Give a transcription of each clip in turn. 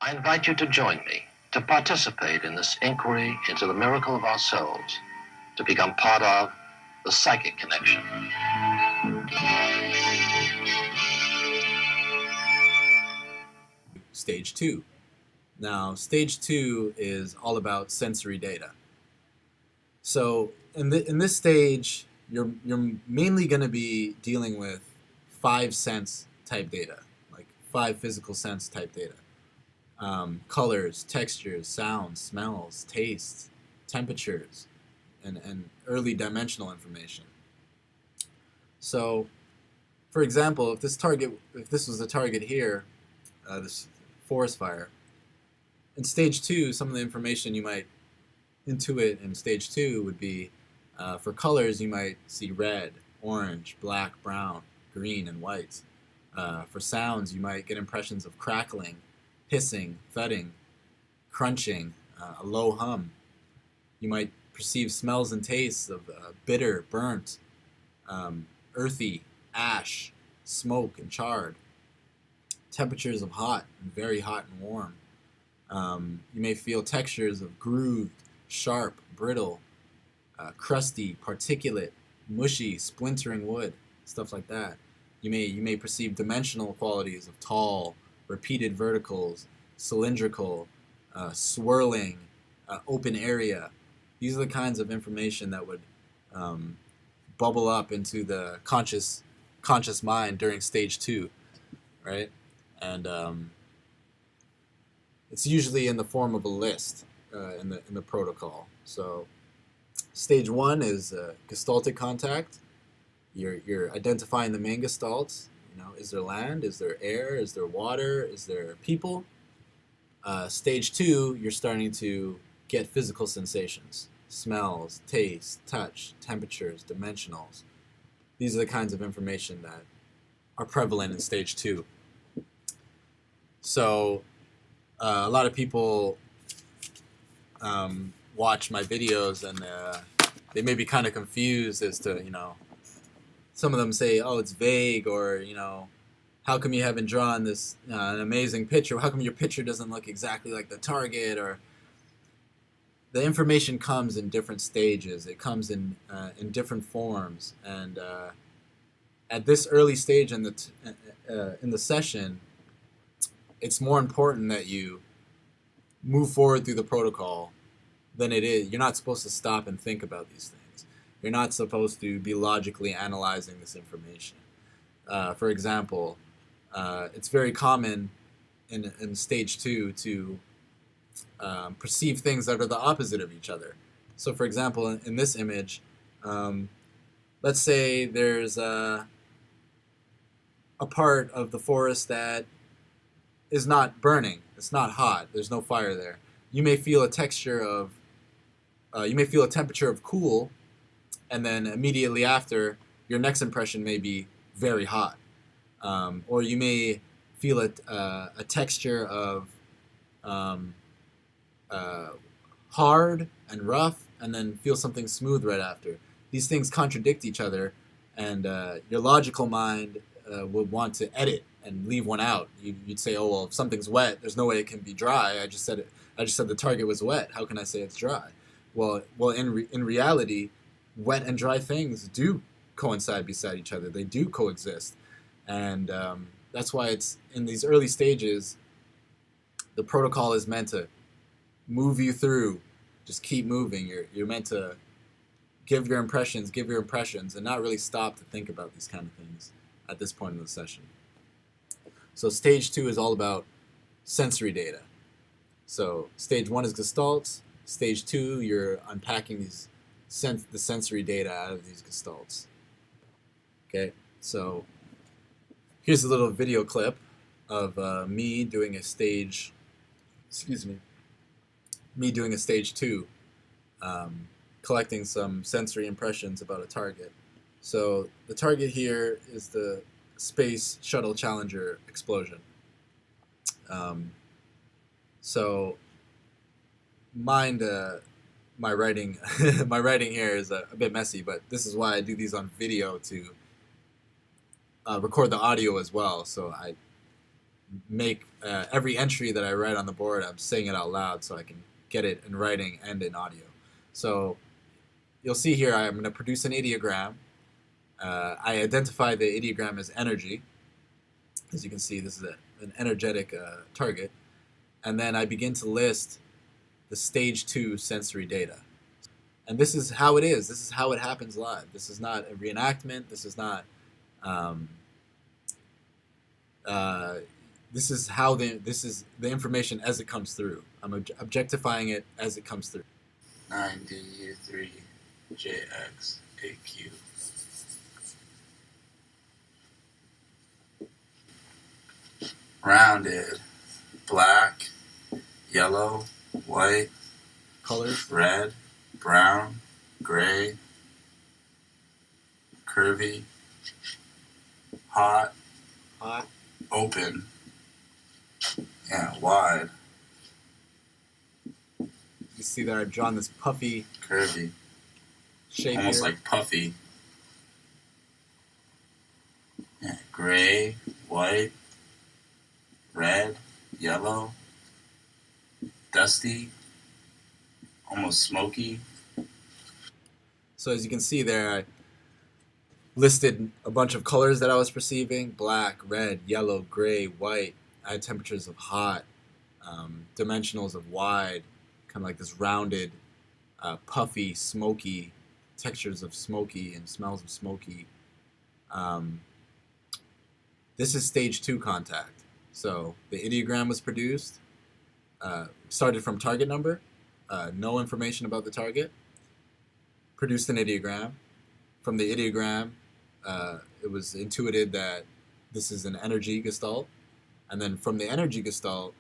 I invite you to join me, to participate in this inquiry into the miracle of our souls, to become part of the psychic connection. Stage 2. Now, stage 2 is all about sensory data. So in this stage, you're mainly going to be dealing with 5 sense type data, like 5 physical sense type data. Colors, textures, sounds, smells, tastes, temperatures, and early dimensional information. So, for example, if this was the target here, this forest fire, in stage 2, some of the information you might intuit in stage 2 would be, for colors, you might see red, orange, black, brown, green, and white. For sounds, you might get impressions of crackling, hissing, thudding, crunching, a low hum. You might perceive smells and tastes of bitter, burnt, earthy, ash, smoke, and charred. Temperatures of hot and very hot and warm. You may feel textures of grooved, sharp, brittle, crusty, particulate, mushy, splintering wood, stuff like that. You may perceive dimensional qualities of tall, repeated verticals, cylindrical, swirling, open area. These are the kinds of information that would bubble up into the conscious mind during stage 2, right? And it's usually in the form of a list in the protocol. So stage 1 is gestaltic contact. You're identifying the main gestalts. Is there land? Is there air? Is there water? Is there people? Stage 2, you're starting to get physical sensations, smells, taste, touch, temperatures, dimensionals. These are the kinds of information that are prevalent in stage 2. So a lot of people watch my videos and they may be kind of confused as to, some of them say, oh, it's vague, or, how come you haven't drawn this an amazing picture? How come your picture doesn't look exactly like the target? Or the information comes in different stages. It comes in different forms. And at this early stage in the session, it's more important that you move forward through the protocol than it is. You're not supposed to stop and think about these things. You're not supposed to be logically analyzing this information. For example, it's very common in stage 2 to perceive things that are the opposite of each other. So, for example, in this image, let's say there's a part of the forest that is not burning. It's not hot. There's no fire there. You may feel a temperature of cool, and then immediately after, your next impression may be very hot. Or you may feel a texture of hard and rough, and then feel something smooth right after. These things contradict each other, and your logical mind would want to edit and leave one out. You'd say, oh, well, if something's wet, there's no way it can be dry. I just said the target was wet. How can I say it's dry? Well, in reality, wet and dry things do coincide beside each other. They do coexist. And that's why it's in these early stages, the protocol is meant to move you through. Just keep moving. You're meant to give your impressions, and not really stop to think about these kind of things at this point in the session. So stage 2 is all about sensory data. So stage 1 is gestalts. Stage 2, you're unpacking the sensory data out of these gestalts. Okay, so here's a little video clip of me doing a stage 2, collecting some sensory impressions about a target. So the target here is the Space Shuttle Challenger explosion. So my writing my writing here is a bit messy, but this is why I do these on video, to record the audio as well. So make every entry that I write on the board, I'm saying it out loud so I can get it in writing and in audio. So you'll see here I'm going to produce an ideogram. I identify the ideogram as energy. As you can see, this is an energetic target. And then I begin to list the stage 2 sensory data. And this is how it is. This is how it happens live. This is not a reenactment. This is not... this is the information as it comes through. I'm objectifying it as it comes through. 9D3JX8Q. Rounded, black, yellow, white, Colors. red, brown, gray, curvy, hot, open, yeah, wide, You see that I've drawn this puffy curvy, shape almost here. like puffy. Yeah, gray, white, red, yellow, dusty, almost smoky. So as you can see there, I listed a bunch of colors that I was perceiving: black, red, yellow, gray, white. I had temperatures of hot, dimensionals of wide, kind of like this rounded, puffy, smoky, textures of smoky and smells of smoky. This is stage 2 contact. So the ideogram was produced, started from target number, no information about the target, produced an ideogram. From the ideogram, it was intuited that this is an energy gestalt. And then from the energy gestalt,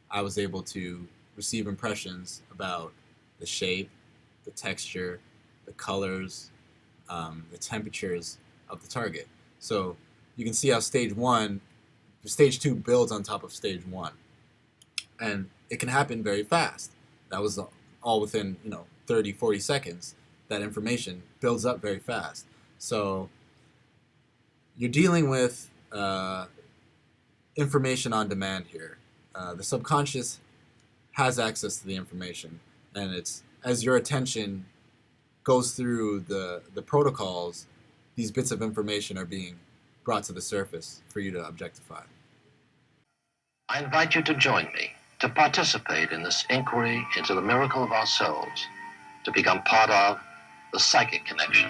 I was able to receive impressions about the shape, the texture, the colors, the temperatures of the target. So you can see how stage 2 builds on top of stage 1. And it can happen very fast. That was all within 30, 40 seconds. That information builds up very fast. So you're dealing with information on demand here. The subconscious has access to the information, and it's as your attention goes through the protocols, these bits of information are being brought to the surface for you to objectify. I invite you to join me, to participate in this inquiry into the miracle of ourselves, to become part of the psychic connection.